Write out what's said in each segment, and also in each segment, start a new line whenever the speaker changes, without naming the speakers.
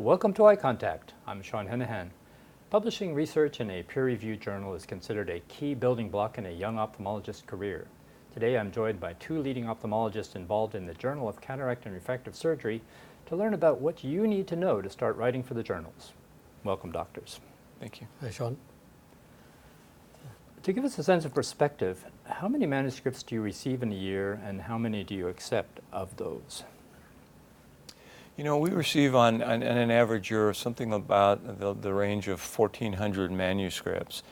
Welcome to Eye Contact. I'm Henahan. Publishing research in a peer-reviewed journal is considered a key building block in a young ophthalmologist's career. Today I'm joined by two leading ophthalmologists involved in the Journal of Cataract and Refractive Surgery to learn about what you need to know to start writing for the journals. Welcome, doctors.
Thank you.
Hi, Sean.
To give us a sense of perspective, how many manuscripts do you receive in a year and how many do you accept of those?
You know, we receive on an average year something about the range of 1,400 manuscripts.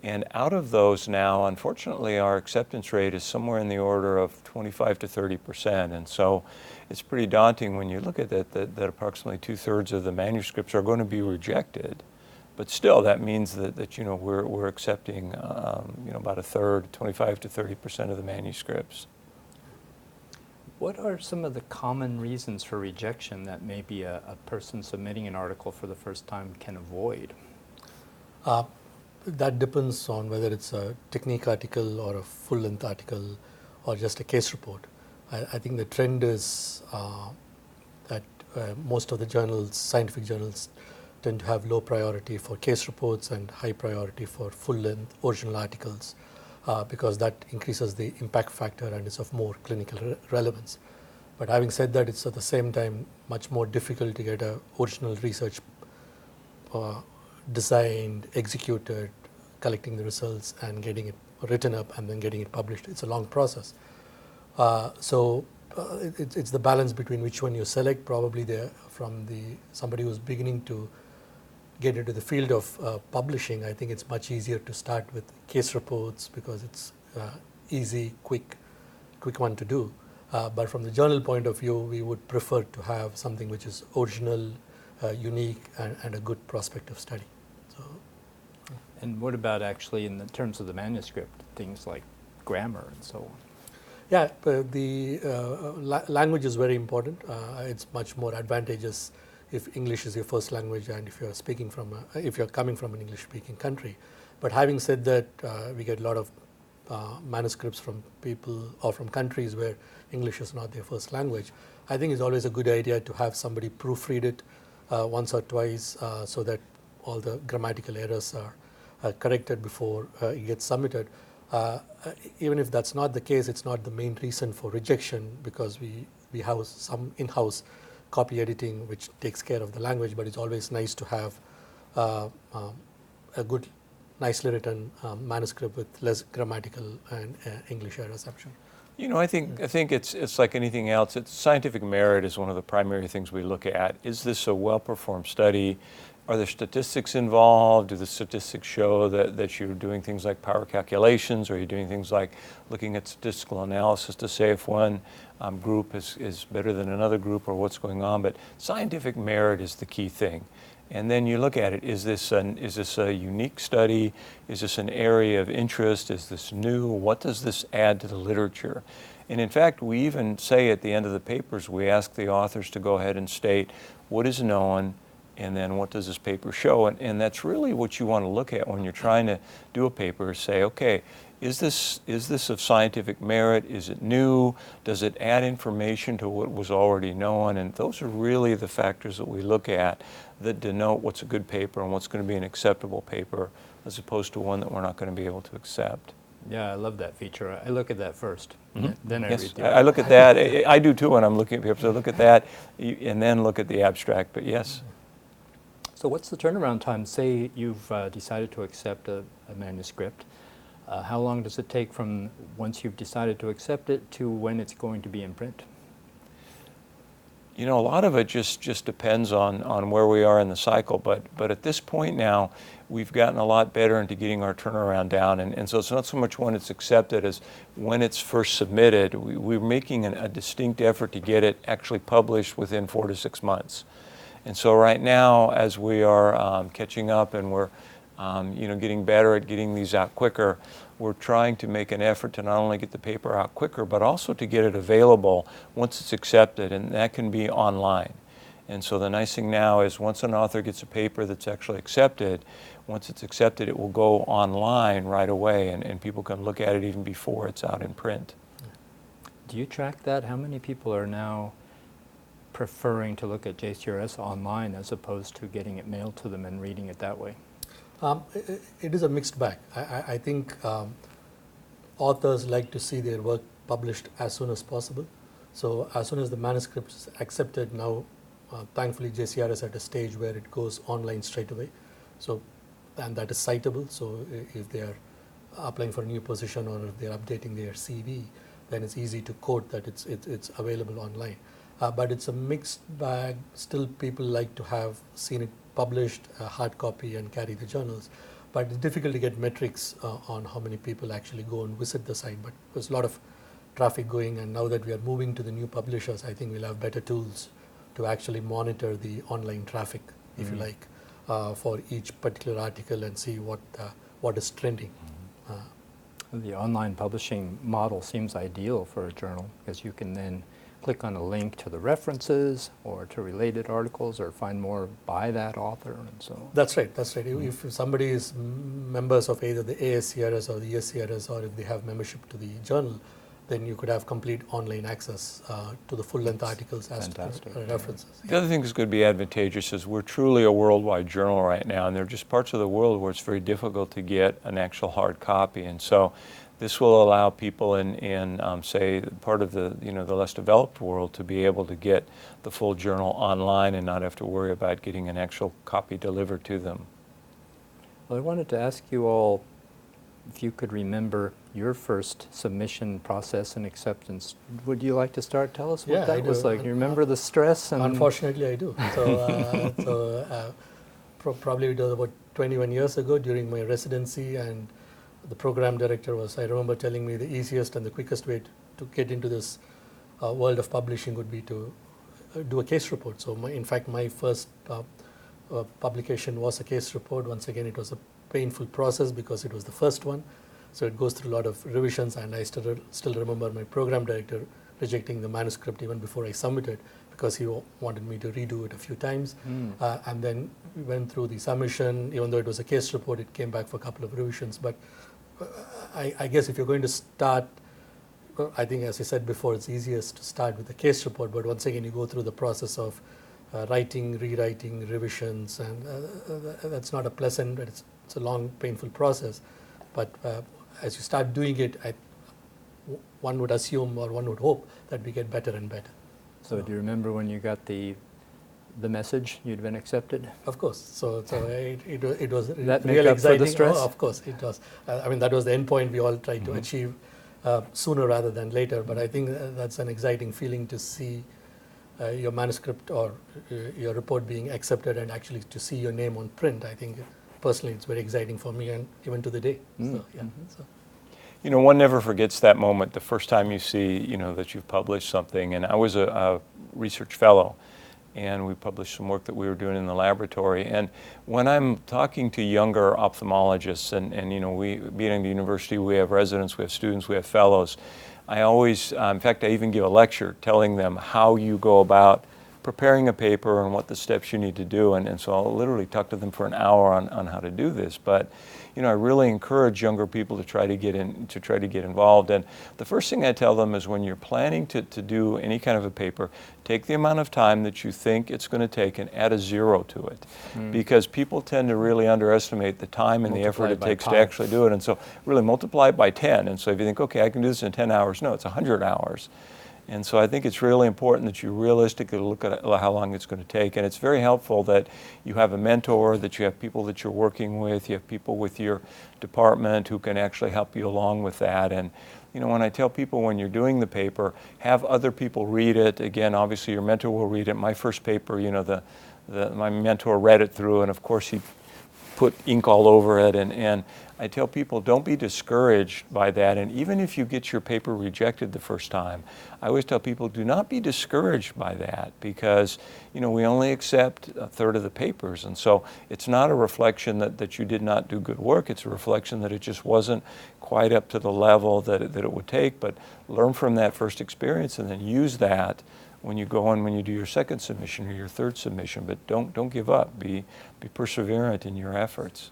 And out of those now, unfortunately, our acceptance rate is somewhere in the order of 25 to 30%. And so it's pretty daunting when you look at that approximately 2/3 of the manuscripts are going to be rejected. But still, that means that you know, we're accepting about a third, 25 to 30% of the manuscripts.
What are some of the common reasons for rejection that maybe a person submitting an article for the first time can avoid?
That depends on whether it's a technique article or a full-length article or just a case report. I think the trend is that most of the journals, scientific journals, tend to have low priority for case reports and high priority for full-length original articles. Because that increases the impact factor and is of more clinical relevance. But having said that, it's at the same time much more difficult to get a original research designed, executed, collecting the results and getting it written up and then getting it published. It's a long process. It's the balance between which one you select. Probably somebody who's beginning to get into the field of publishing, I think it's much easier to start with case reports because it's easy, quick one to do. But from the journal point of view, we would prefer to have something which is original, unique, and a good prospective study.
And what about actually in the terms of the manuscript, things like grammar and so on?
Yeah, the language is very important. It's much more advantageous if English is your first language and if you're coming from an English-speaking country. But having said that, we get a lot of manuscripts from people or from countries where English is not their first language. I think it's always a good idea to have somebody proofread it once or twice so that all the grammatical errors are corrected before it gets submitted. Even if that's not the case, it's not the main reason for rejection because we have some in-house copy editing which takes care of the language, but it's always nice to have a good, nicely written manuscript with less grammatical and English errors.
You know, I think it's like anything else. Scientific merit is one of the primary things we look at. Is this a well-performed study? Are there statistics involved? Do the statistics show that you're doing things like power calculations, or are you doing things like looking at statistical analysis to say if one group is better than another group or what's going on? But scientific merit is the key thing. And then you look at it, is this a unique study? Is this an area of interest? Is this new? What does this add to the literature? And in fact, we even say at the end of the papers, we ask the authors to go ahead and state what is known, and then what does this paper show? And that's really what you want to look at when you're trying to do a paper, say, okay, is this of scientific merit? Is it new? Does it add information to what was already known? And those are really the factors that we look at that denote what's a good paper and what's going to be an acceptable paper as opposed to one that we're not going to be able to accept.
Yeah, I love that feature. I look at that first, then I read the
I look at that. I do too when I'm looking at papers. I look at that and then look at the abstract, but yes.
So what's the turnaround time? Say you've decided to accept a manuscript. How long does it take from once you've decided to accept it to when it's going to be in print?
You know, a lot of it just depends on where we are in the cycle, but at this point now, we've gotten a lot better into getting our turnaround down, and so it's not so much when it's accepted as when it's first submitted. We're making a distinct effort to get it actually published within 4 to 6 months. And so right now, as we are catching up and we're getting better at getting these out quicker, we're trying to make an effort to not only get the paper out quicker, but also to get it available once it's accepted, and that can be online. And so the nice thing now is once an author gets a paper that's actually accepted, once it's accepted, it will go online right away, and people can look at it even before it's out in print.
Do you track that? How many people are now preferring to look at JCRS online as opposed to getting it mailed to them and reading it that way?
It is a mixed bag. I think authors like to see their work published as soon as possible. So as soon as the manuscript is accepted now, thankfully JCRS at a stage where it goes online straight away. So, and that is citable. So if they are applying for a new position or if they are updating their CV, then it's easy to quote that it's available online. But it's a mixed bag. Still, people like to have seen it published, hard copy, and carry the journals. But it's difficult to get metrics on how many people actually go and visit the site. But there's a lot of traffic going, and now that we are moving to the new publishers, I think we'll have better tools to actually monitor the online traffic, if you like, for each particular article and see what is trending.
The online publishing model seems ideal for a journal because you can then click on a link to the references or to related articles or find more by that author and so.
That's right, that's right. If somebody is members of either the ASCRS or the ESCRS, or if they have membership to the journal, then you could have complete online access to the full-length articles as to references.
The other thing that's going to be advantageous is we're truly a worldwide journal right now, and there are just parts of the world where it's very difficult to get an actual hard copy. And so this will allow people in say, part of the, the less developed world to be able to get the full journal online and not have to worry about getting an actual copy delivered to them.
Well, I wanted to ask you all if you could remember your first submission process and acceptance. Would you like to start? Tell us what that was like. You remember the stress? And
unfortunately, I do. So, probably it was about 21 years ago during my residency, and the program director I remember telling me the easiest and the quickest way to get into this world of publishing would be to do a case report. So in fact, my first publication was a case report. Once again, it was a painful process because it was the first one. So it goes through a lot of revisions, and I still remember my program director rejecting the manuscript even before I submitted because he wanted me to redo it a few times. And then we went through the submission. Even though it was a case report, it came back for a couple of revisions. But I guess if you're going to start, I think as I said before, it's easiest to start with the case report. But once again, you go through the process of writing, rewriting, revisions, and that's not a pleasant, it's a long, painful process. But as you start doing it, one would assume or one would hope that we get better and better.
So do you remember when you got the message you'd been accepted?
Of course. So it was
that
really exciting.
For the stress?
Oh, of course, it was. I mean, that was the end point we all tried to achieve sooner rather than later. But I think that's an exciting feeling to see your manuscript or your report being accepted and actually to see your name on print. I think personally it's very exciting for me and even to the day. So, yeah. So.
One never forgets that moment, the first time you see, that you've published something. And I was a research fellow, and we published some work that we were doing in the laboratory. And when I'm talking to younger ophthalmologists, and we, being in the university, we have residents, we have students, we have fellows, I always, in fact, I even give a lecture telling them how you go about preparing a paper and what the steps you need to do. And so I'll literally talk to them for an hour on how to do this. But I really encourage younger people to try to get involved. And the first thing I tell them is when you're planning to do any kind of a paper, take the amount of time that you think it's going to take and add a 0 to it. Because people tend to really underestimate the time and the effort it takes to actually do it. And so really multiply it by 10. And so if you think, okay, I can do this in 10 hours, no, it's 100 hours. And so I think it's really important that you realistically look at how long it's going to take. And it's very helpful that you have a mentor, that you have people that you're working with, you have people with your department who can actually help you along with that. And when I tell people when you're doing the paper, have other people read it. Again, obviously your mentor will read it. My first paper, my mentor read it through, and of course he put ink all over it. And I tell people, don't be discouraged by that. And even if you get your paper rejected the first time, I always tell people, do not be discouraged by that, because we only accept a third of the papers. And so it's not a reflection that you did not do good work. It's a reflection that it just wasn't quite up to the level that it would take. But learn from that first experience and then use that when you go on, when you do your second submission or your third submission. But don't give up. Be perseverant in your efforts.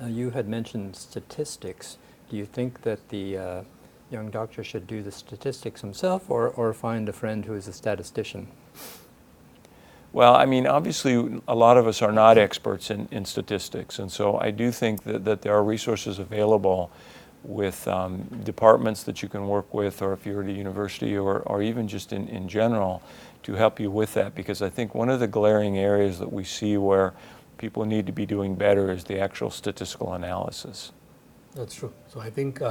You had mentioned statistics. Do you think that the young doctor should do the statistics himself or find a friend who is a statistician?
Well, I mean, obviously, a lot of us are not experts in statistics, and so I do think that there are resources available with departments that you can work with, or if you're at a university, or even just in general, to help you with that, because I think one of the glaring areas that we see where people need to be doing better is the actual statistical analysis.
That's true. So I think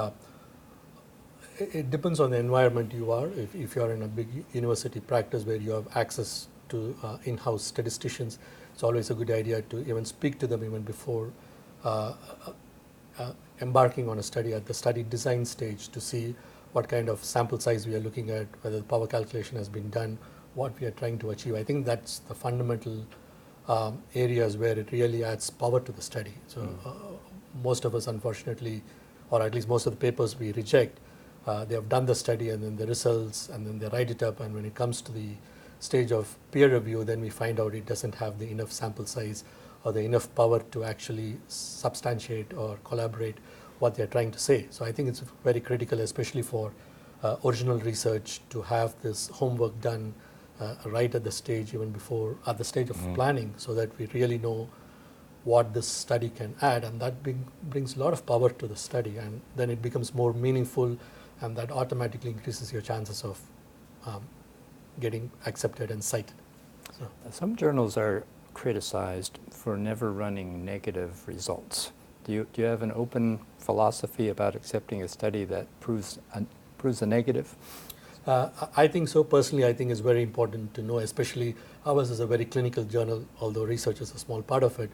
it depends on the environment you are. If you're in a big university practice where you have access to in-house statisticians, it's always a good idea to even speak to them even before embarking on a study at the study design stage, to see what kind of sample size we are looking at, whether the power calculation has been done, what we are trying to achieve. I think that's the fundamental areas where it really adds power to the study. So most of us, unfortunately, or at least most of the papers we reject, they have done the study and then the results, and then they write it up, and when it comes to the stage of peer review, then we find out it doesn't have the enough sample size or the enough power to actually substantiate or collaborate what they're trying to say. So I think it's very critical, especially for original research, to have this homework done right at the stage, even before, at the stage of planning, so that we really know what this study can add, and that brings a lot of power to the study, and then it becomes more meaningful, and that automatically increases your chances of getting accepted and cited. So.
Some journals are criticized for never running negative results. Do you have an open philosophy about accepting a study that proves a negative?
I think so. Personally, I think it's very important to know, especially ours is a very clinical journal, although research is a small part of it.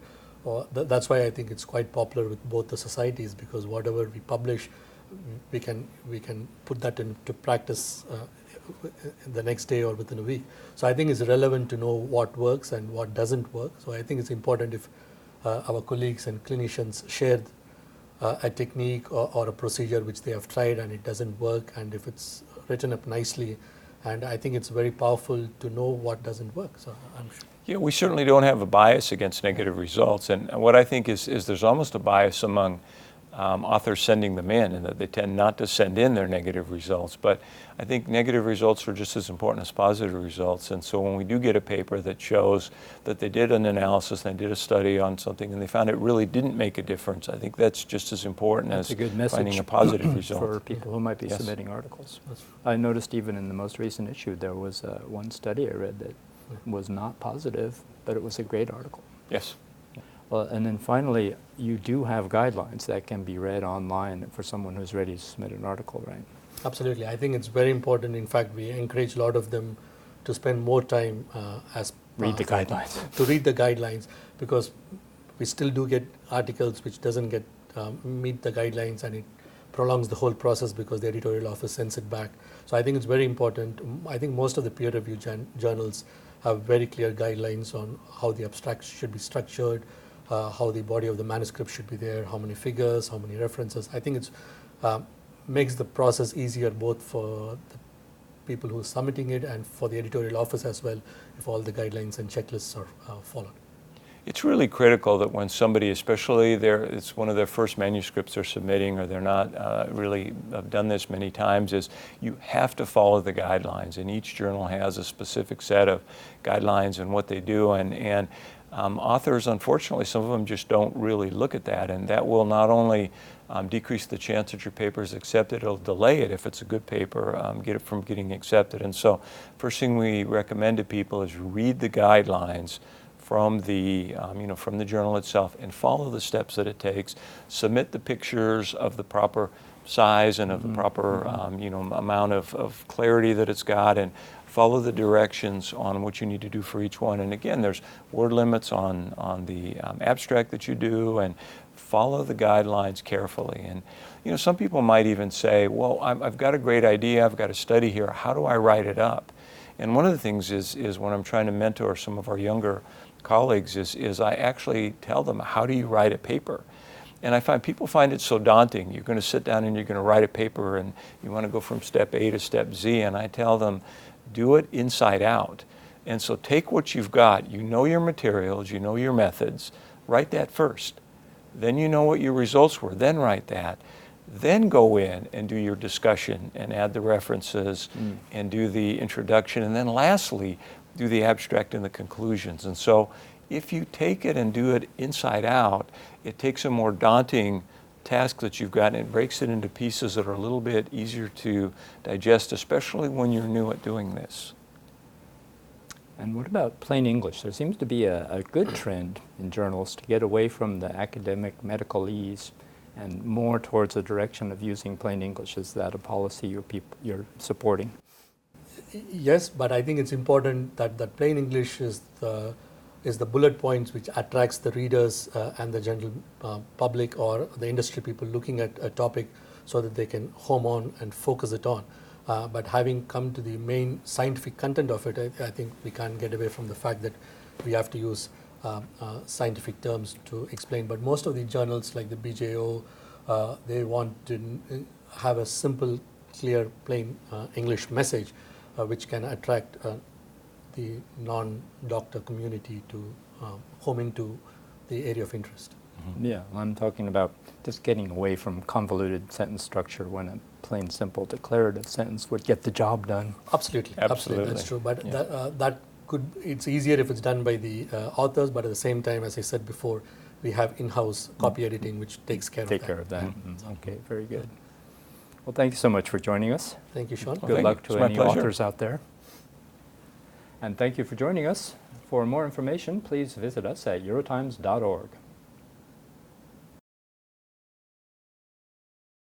That's why I think it's quite popular with both the societies, because whatever we publish, we can put that into practice the next day or within a week. So I think it's relevant to know what works and what doesn't work. So I think it's important if our colleagues and clinicians share a technique or a procedure which they have tried and it doesn't work, and if it's written up nicely, and I think it's very powerful to know what doesn't work. So I'm sure.
Yeah, we certainly don't have a bias against negative results, and what I think is there's almost a bias among authors sending them in that they tend not to send in their negative results. But I think negative results are just as important as positive results, and so when we do get a paper that shows that they did an analysis and they did a study on something and they found it really didn't make a difference, I think that's just as important as
a good message
finding a positive result.
For people who might be submitting articles. I noticed even in the most recent issue there was one study I read that was not positive, but it was a great article.
Yes.
Well, and then finally, you do have guidelines that can be read online for someone who's ready to submit an article, right?
Absolutely. I think it's very important. In fact, we encourage a lot of them to spend more time
read the guidelines.
To read the guidelines, because we still do get articles which doesn't get meet the guidelines, and it prolongs the whole process because the editorial office sends it back. So I think it's very important. I think most of the peer review journals have very clear guidelines on how the abstracts should be structured, how the body of the manuscript should be there, how many figures, how many references. I think it's makes the process easier both for the people who are submitting it and for the editorial office as well, if all the guidelines and checklists are followed.
It's really critical that when somebody, especially it's one of their first manuscripts they're submitting, or they're not really have done this many times, is you have to follow the guidelines, and each journal has a specific set of guidelines and what they do, and authors, unfortunately, some of them just don't really look at that, and that will not only decrease the chance that your paper is accepted, it'll delay it if it's a good paper, get it from getting accepted. And so first thing we recommend to people is read the guidelines from the from the journal itself and follow the steps that it takes. Submit the pictures of the proper size and of the proper amount of clarity that it's got, and follow the directions on what you need to do for each one. And again, there's word limits on the abstract that you do, and follow the guidelines carefully. And some people might even say, well, I've got a great idea, I've got a study here, how do I write it up? And one of the things is when I'm trying to mentor some of our younger colleagues is I actually tell them, how do you write a paper? And I find people find it so daunting. You're going to sit down and you're going to write a paper, and you want to go from step A to step Z, and I tell them, do it inside out. And so take what you've got, you know your materials, you know your methods, write that first. Then you know what your results were, then write that. Then go in and do your discussion and add the references and do the introduction. And then lastly, do the abstract and the conclusions. And so if you take it and do it inside out, it takes a more daunting task that you've got and it breaks it into pieces that are a little bit easier to digest, especially when you're new at doing this.
And what about plain English? There seems to be a good trend in journals to get away from the academic medicalese and more towards the direction of using plain English. Is that a policy you're supporting?
Yes, but I think it's important that plain English is the bullet points which attracts the readers and the general public or the industry people looking at a topic so that they can home on and focus it on. But having come to the main scientific content of it, I think we can't get away from the fact that we have to use scientific terms to explain. But most of the journals like the BJO, they want to have a simple, clear, plain English message which can attract the non-doctor community to home into the area of interest.
Yeah, I'm talking about just getting away from convoluted sentence structure when a plain, simple, declarative sentence would get the job done.
Absolutely, that's true. But
Yeah.
it's easier if it's done by the authors, but at the same time, as I said before, we have in-house copy editing which takes care of that.
Take care of that. Okay, very good. Well, thank you so much for joining us.
Thank you, Sean.
Good luck to
It's my
any
pleasure.
authors out there. And thank you for joining us. For more information, please visit us at eurotimes.org.